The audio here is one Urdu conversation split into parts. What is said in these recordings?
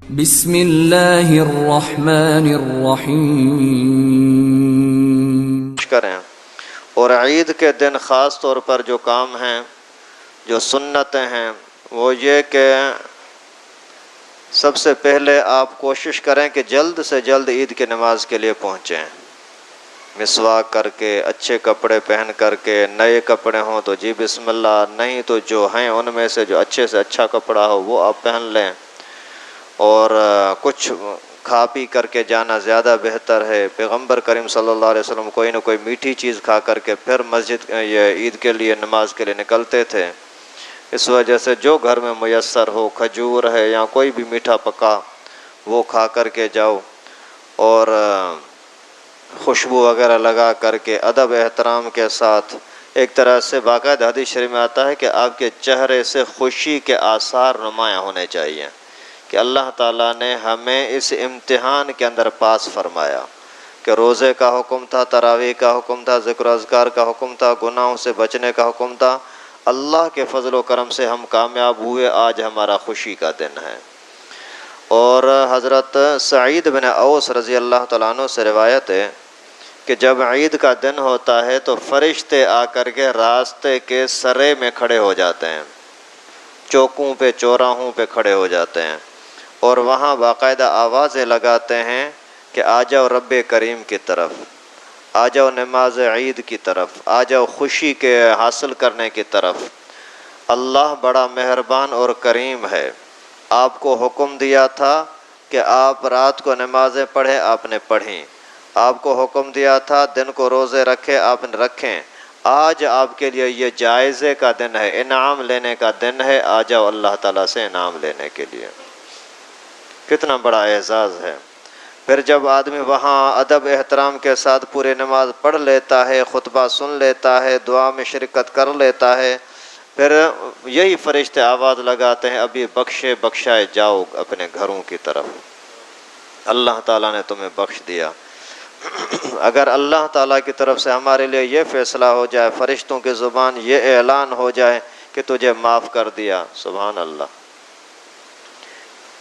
بسم اللہ الرحمن الرحیم۔ کریں اور عید کے دن خاص طور پر جو کام ہیں، جو سنتیں ہیں، وہ یہ کہ سب سے پہلے آپ کوشش کریں کہ جلد سے جلد عید کی نماز کے لیے پہنچیں، مسواک کر کے، اچھے کپڑے پہن کر کے، نئے کپڑے ہوں تو جی بسم اللہ، نہیں تو جو ہیں ان میں سے جو اچھے سے اچھا کپڑا ہو وہ آپ پہن لیں، اور کچھ کھا پی کر کے جانا زیادہ بہتر ہے۔ پیغمبر کریم صلی اللہ علیہ وسلم کوئی نہ کوئی میٹھی چیز کھا کر کے پھر مسجد یہ عید کے لیے نماز کے لیے نکلتے تھے۔ اس وجہ سے جو گھر میں میسر ہو، کھجور ہے یا کوئی بھی میٹھا پکا، وہ کھا کر کے جاؤ، اور خوشبو وغیرہ لگا کر کے ادب احترام کے ساتھ، ایک طرح سے باقاعدہ حدیث شریف میں آتا ہے کہ آپ کے چہرے سے خوشی کے آثار نمایاں ہونے چاہیے کہ اللہ تعالیٰ نے ہمیں اس امتحان کے اندر پاس فرمایا، کہ روزے کا حکم تھا، تراویح کا حکم تھا، ذکر و اذکار کا حکم تھا، گناہوں سے بچنے کا حکم تھا، اللہ کے فضل و کرم سے ہم کامیاب ہوئے، آج ہمارا خوشی کا دن ہے۔ اور حضرت سعید بن اوس رضی اللہ تعالیٰ عنہ سے روایت ہے کہ جب عید کا دن ہوتا ہے تو فرشتے آ کر کے راستے کے سرے میں کھڑے ہو جاتے ہیں، چوکوں پہ، چوراہوں پہ کھڑے ہو جاتے ہیں، اور وہاں باقاعدہ آوازیں لگاتے ہیں کہ آ جاؤ رب کریم کی طرف، آ جاؤ نماز عید کی طرف، آ جاؤ خوشی کے حاصل کرنے کی طرف، اللہ بڑا مہربان اور کریم ہے، آپ کو حکم دیا تھا کہ آپ رات کو نمازیں پڑھیں، آپ نے پڑھیں، آپ کو حکم دیا تھا دن کو روزے رکھے، آپ نے رکھیں، آج آپ کے لیے یہ جائزے کا دن ہے، انعام لینے کا دن ہے، آ جاؤ اللہ تعالیٰ سے انعام لینے کے لیے۔ کتنا بڑا اعزاز ہے۔ پھر جب آدمی وہاں ادب احترام کے ساتھ پورے نماز پڑھ لیتا ہے، خطبہ سن لیتا ہے، دعا میں شرکت کر لیتا ہے، پھر یہی فرشتے آواز لگاتے ہیں ابھی بخشے بخشائے جاؤ اپنے گھروں کی طرف، اللہ تعالیٰ نے تمہیں بخش دیا۔ اگر اللہ تعالیٰ کی طرف سے ہمارے لیے یہ فیصلہ ہو جائے، فرشتوں کی زبان یہ اعلان ہو جائے کہ تجھے معاف کر دیا، سبحان اللہ۔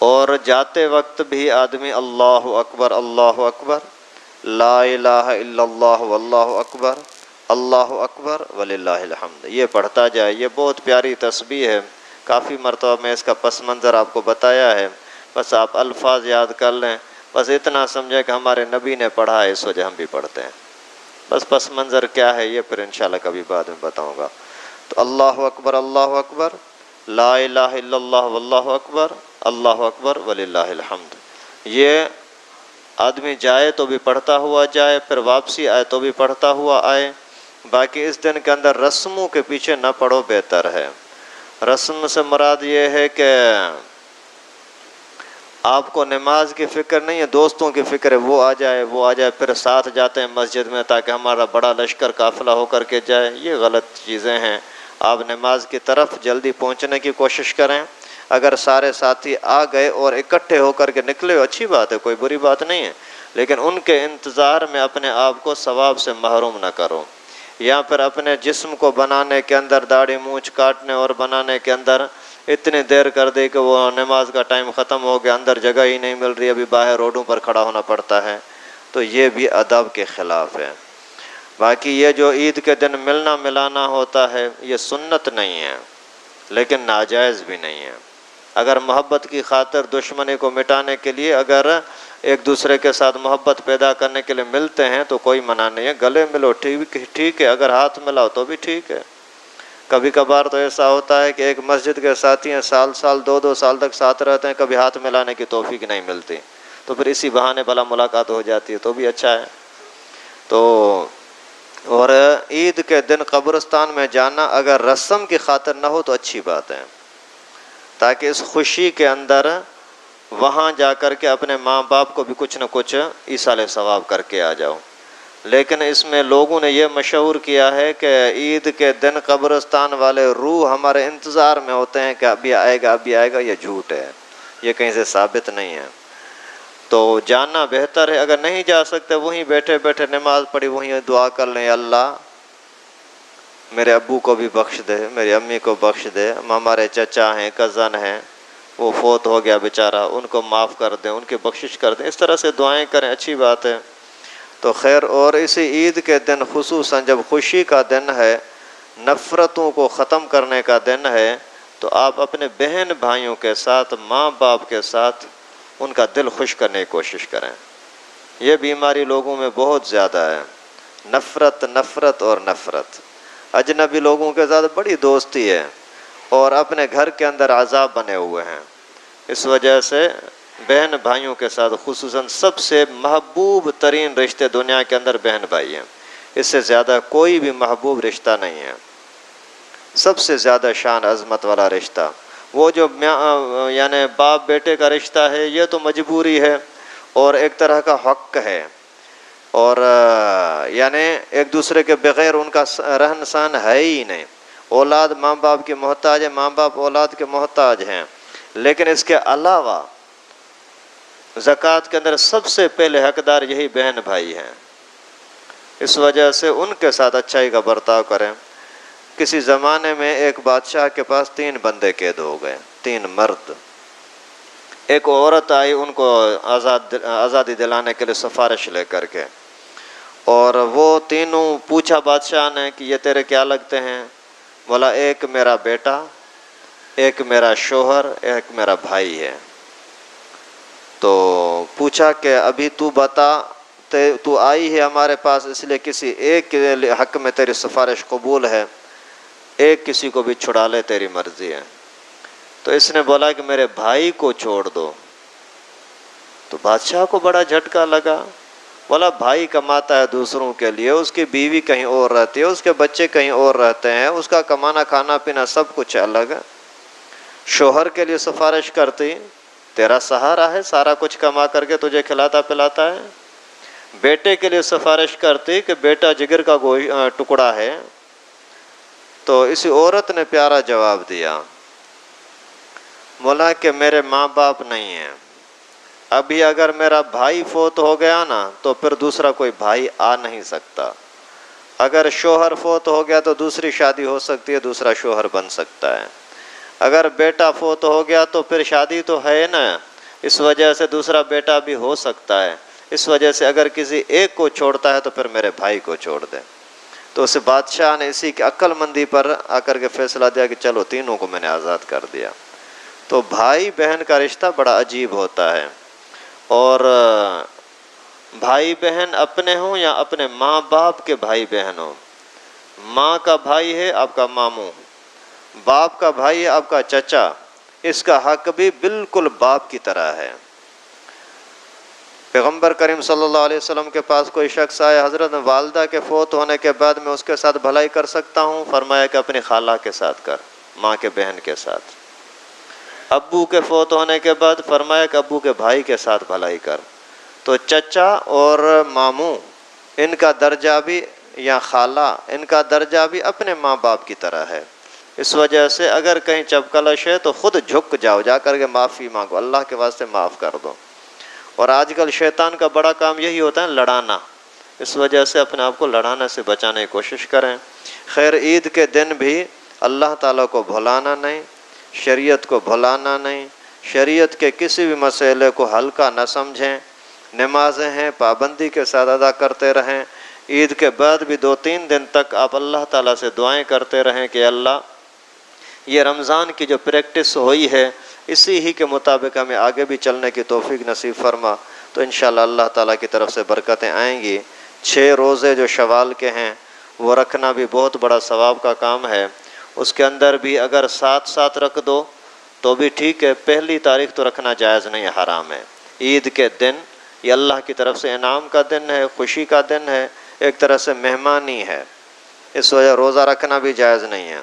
اور جاتے وقت بھی آدمی اللہ اکبر اللہ اکبر، لا الہ الا اللہ واللہ اکبر، اللہ اکبر وللہ الحمد، یہ پڑھتا جائے۔ یہ بہت پیاری تسبیح ہے، کافی مرتبہ میں اس کا پس منظر آپ کو بتایا ہے، بس آپ الفاظ یاد کر لیں، بس اتنا سمجھیں کہ ہمارے نبی نے پڑھا ہے، اس وجہ ہم بھی پڑھتے ہیں۔ بس پس منظر کیا ہے یہ پھر انشاءاللہ کبھی بعد میں بتاؤں گا۔ تو اللہ اکبر لا الہ الا اللہ واللہ اکبر، اللہ اکبر وللہ الحمد، یہ آدمی جائے تو بھی پڑھتا ہوا جائے، پھر واپسی آئے تو بھی پڑھتا ہوا آئے۔ باقی اس دن کے اندر رسموں کے پیچھے نہ پڑھو، بہتر ہے۔ رسم سے مراد یہ ہے کہ آپ کو نماز کی فکر نہیں ہے، دوستوں کی فکر ہے، وہ آ جائے پھر ساتھ جاتے ہیں مسجد میں تاکہ ہمارا بڑا لشکر قافلہ ہو کر کے جائے، یہ غلط چیزیں ہیں۔ آپ نماز کی طرف جلدی پہنچنے کی کوشش کریں، اگر سارے ساتھی آ گئے اور اکٹھے ہو کر کے نکلے اچھی بات ہے، کوئی بری بات نہیں ہے، لیکن ان کے انتظار میں اپنے آپ کو ثواب سے محروم نہ کرو، یا پھر اپنے جسم کو بنانے کے اندر، داڑھی مونچھ کاٹنے اور بنانے کے اندر اتنی دیر کر دی کہ وہ نماز کا ٹائم ختم ہو گیا، اندر جگہ ہی نہیں مل رہی، ابھی باہر روڈوں پر کھڑا ہونا پڑتا ہے، تو یہ بھی ادب کے خلاف ہے۔ باقی یہ جو عید کے دن ملنا ملانا ہوتا ہے یہ سنت نہیں ہے، لیکن ناجائز بھی نہیں ہے۔ اگر محبت کی خاطر دشمنی کو مٹانے کے لیے اگر ایک دوسرے کے ساتھ محبت پیدا کرنے کے لیے ملتے ہیں تو کوئی منع نہیں ہے، گلے ملو ٹھیک ہے، اگر ہاتھ ملاؤ تو بھی ٹھیک ہے۔ کبھی کبھار تو ایسا ہوتا ہے کہ ایک مسجد کے ساتھی ہیں، سال 2 سال تک ساتھ رہتے ہیں، کبھی ہاتھ ملانے کی توفیق نہیں ملتی، تو پھر اسی بہانے بھلا ملاقات ہو جاتی ہے تو بھی اچھا ہے۔ تو اور عید کے دن قبرستان میں جانا اگر رسم کی خاطر نہ ہو تو اچھی بات ہے، تاکہ اس خوشی کے اندر وہاں جا کر کے اپنے ماں باپ کو بھی کچھ نہ کچھ ایصال ثواب کر کے آ جاؤ۔ لیکن اس میں لوگوں نے یہ مشہور کیا ہے کہ عید کے دن قبرستان والے روح ہمارے انتظار میں ہوتے ہیں کہ ابھی آئے گا، یہ جھوٹ ہے، یہ کہیں سے ثابت نہیں ہے۔ تو جانا بہتر ہے، اگر نہیں جا سکتے وہیں بیٹھے بیٹھے نماز پڑھی، وہیں دعا کر لیں، اللہ میرے ابو کو بھی بخش دے، میری امی کو بخش دے، ہمارے چچا ہیں، کزن ہیں، وہ فوت ہو گیا بیچارہ، ان کو معاف کر دیں، ان کی بخشش کر دیں، اس طرح سے دعائیں کریں، اچھی بات ہے۔ تو خیر، اور اسی عید کے دن خصوصاً جب خوشی کا دن ہے، نفرتوں کو ختم کرنے کا دن ہے، تو آپ اپنے بہن بھائیوں کے ساتھ، ماں باپ کے ساتھ ان کا دل خوش کرنے کی کوشش کریں۔ یہ بیماری لوگوں میں بہت زیادہ ہے، نفرت نفرت اور نفرت۔ اجنبی لوگوں کے ساتھ بڑی دوستی ہے اور اپنے گھر کے اندر عذاب بنے ہوئے ہیں۔ اس وجہ سے بہن بھائیوں کے ساتھ خصوصاً سب سے محبوب ترین رشتے دنیا کے اندر بہن بھائی ہیں، اس سے زیادہ کوئی بھی محبوب رشتہ نہیں ہے، سب سے زیادہ شان عظمت والا رشتہ۔ وہ جو یعنی باپ بیٹے کا رشتہ ہے، یہ تو مجبوری ہے اور ایک طرح کا حق ہے، اور یعنی ایک دوسرے کے بغیر ان کا رہن سہن ہے ہی نہیں۔ اولاد ماں باپ کی محتاج ہے، ماں باپ اولاد کے محتاج ہیں، لیکن اس کے علاوہ زکوٰۃ کے اندر سب سے پہلے حقدار یہی بہن بھائی ہیں۔ اس وجہ سے ان کے ساتھ اچھائی کا برتاؤ کریں۔ کسی زمانے میں ایک بادشاہ کے پاس 3 بندے قید ہو گئے، 3 مرد۔ ایک عورت آئی ان کو آزادی دلانے کے لیے سفارش لے کر کے، اور وہ تینوں پوچھا بادشاہ نے کہ یہ تیرے کیا لگتے ہیں؟ بولا ایک میرا بیٹا، ایک میرا شوہر، ایک میرا بھائی ہے۔ تو پوچھا کہ ابھی تو بتا، تو آئی ہے ہمارے پاس اس لیے کسی ایک کے حق میں تیری سفارش قبول ہے، ایک کسی کو بھی چھڑا لے، تیری مرضی ہے۔ تو اس نے بولا کہ میرے بھائی کو چھوڑ دو۔ تو بادشاہ کو بڑا جھٹکا لگا، بولا بھائی کماتا ہے دوسروں کے لیے، اس کی بیوی کہیں اور رہتی ہے، اس کے بچے کہیں اور رہتے ہیں، اس کا کمانا کھانا پینا سب کچھ الگ ہے۔ شوہر کے لیے سفارش کرتی، تیرا سہارا ہے، سارا کچھ کما کر کے تجھے کھلاتا پلاتا ہے۔ بیٹے کے لیے سفارش کرتی کہ بیٹا جگر کا ٹکڑا ہے۔ تو اسی عورت نے پیارا جواب دیا، بولا کہ میرے ماں باپ نہیں ہیں، ابھی اگر میرا بھائی فوت ہو گیا نا تو پھر دوسرا کوئی بھائی آ نہیں سکتا، اگر شوہر فوت ہو گیا تو دوسری شادی ہو سکتی ہے، دوسرا شوہر بن سکتا ہے، اگر بیٹا فوت ہو گیا تو پھر شادی تو ہے نا، اس وجہ سے دوسرا بیٹا بھی ہو سکتا ہے، اس وجہ سے اگر کسی ایک کو چھوڑتا ہے تو پھر میرے بھائی کو چھوڑ دے۔ تو اس بادشاہ نے اسی کی عقل مندی پر آ کر کے فیصلہ دیا کہ چلو تینوں کو میں نے آزاد کر دیا۔ تو بھائی بہن کا رشتہ بڑا عجیب ہوتا ہے، اور بھائی بہن اپنے ہوں یا اپنے ماں باپ کے بھائی بہن ہوں، ماں کا بھائی ہے آپ کا ماموں، باپ کا بھائی ہے آپ کا چچا، اس کا حق بھی بالکل باپ کی طرح ہے۔ پیغمبر کریم صلی اللہ علیہ وسلم کے پاس کوئی شخص آیا، حضرت والدہ کے فوت ہونے کے بعد میں اس کے ساتھ بھلائی کر سکتا ہوں؟ فرمایا کہ اپنی خالہ کے ساتھ کر، ماں کے بہن کے ساتھ۔ ابو کے فوت ہونے کے بعد فرمایا کہ ابو کے بھائی کے ساتھ بھلائی کر۔ تو چچا اور ماموں ان کا درجہ بھی، یا خالہ ان کا درجہ بھی اپنے ماں باپ کی طرح ہے۔ اس وجہ سے اگر کہیں چپکلش ہے تو خود جھک جاؤ، جا کر کے معافی مانگو، اللہ کے واسطے معاف کر دو۔ اور آج کل شیطان کا بڑا کام یہی ہوتا ہے، لڑانا، اس وجہ سے اپنے آپ کو لڑانے سے بچانے کی کوشش کریں۔ خیر، عید کے دن بھی اللہ تعالیٰ کو بھلانا نہیں، شریعت کو بھلانا نہیں، شریعت کے کسی بھی مسئلے کو ہلکا نہ سمجھیں، نمازیں ہیں پابندی کے ساتھ ادا کرتے رہیں۔ عید کے بعد بھی 2-3 دن تک آپ اللہ تعالیٰ سے دعائیں کرتے رہیں کہ اللہ یہ رمضان کی جو پریکٹس ہوئی ہے اسی ہی کے مطابق ہمیں آگے بھی چلنے کی توفیق نصیب فرما، تو انشاءاللہ اللہ تعالیٰ کی طرف سے برکتیں آئیں گی۔ 6 روزے جو شوال کے ہیں وہ رکھنا بھی بہت بڑا ثواب کا کام ہے، اس کے اندر بھی اگر ساتھ رکھ دو تو بھی ٹھیک ہے، پہلی تاریخ تو رکھنا جائز نہیں ہے، حرام ہے۔ عید کے دن یہ اللہ کی طرف سے انعام کا دن ہے، خوشی کا دن ہے، ایک طرح سے مہمانی ہے، اس وجہ روزہ رکھنا بھی جائز نہیں ہے۔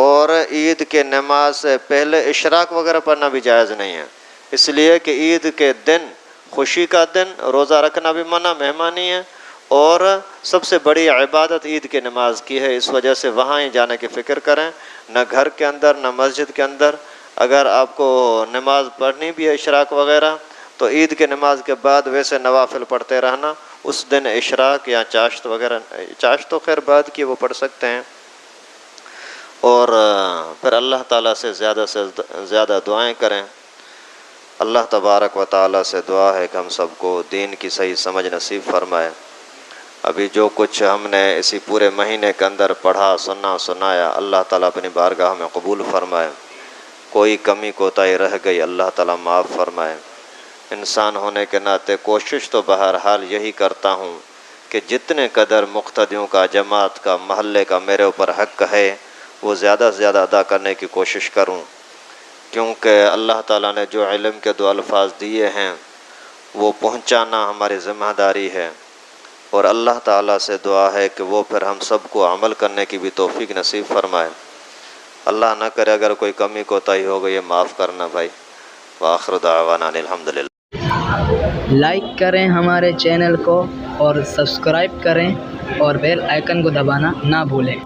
اور عید کے نماز سے پہلے اشراق وغیرہ پڑھنا بھی جائز نہیں ہے، اس لیے کہ عید کے دن خوشی کا دن، روزہ رکھنا بھی منع، مہمانی ہے، اور سب سے بڑی عبادت عید کی نماز کی ہے، اس وجہ سے وہاں ہی جانے کی فکر کریں، نہ گھر کے اندر نہ مسجد کے اندر۔ اگر آپ کو نماز پڑھنی بھی ہے اشراق وغیرہ تو عید کے نماز کے بعد ویسے نوافل پڑھتے رہنا، اس دن اشراق یا چاشت وغیرہ، چاشت تو خیر بعد کی وہ پڑھ سکتے ہیں، اور پھر اللہ تعالیٰ سے زیادہ دعائیں کریں اللہ تبارک و تعالی سے دعا ہے کہ ہم سب کو دین کی صحیح سمجھ نصیب فرمائے۔ ابھی جو کچھ ہم نے اسی پورے مہینے کے اندر پڑھا سنایا، اللہ تعالیٰ اپنی بارگاہ میں قبول فرمائے۔ کوئی کمی کوتاہی رہ گئی، اللہ تعالیٰ معاف فرمائے۔ انسان ہونے کے ناطے کوشش تو بہرحال یہی کرتا ہوں کہ جتنے قدر مقتدیوں کا، جماعت کا، محلے کا میرے اوپر حق ہے وہ زیادہ سے زیادہ ادا کرنے کی کوشش کروں، کیونکہ اللہ تعالیٰ نے جو علم کے دو الفاظ دیے ہیں وہ پہنچانا ہماری ذمہ داری ہے، اور اللہ تعالیٰ سے دعا ہے کہ وہ پھر ہم سب کو عمل کرنے کی بھی توفیق نصیب فرمائے۔ اللہ نہ کرے اگر کوئی کمی کوتاہی ہو گئی ہے معاف کرنا بھائی۔ وآخر دعوانا ان الحمدللہ۔ لائک کریں ہمارے چینل کو اور سبسکرائب کریں اور بیل آئیکن کو دبانا نہ بھولیں۔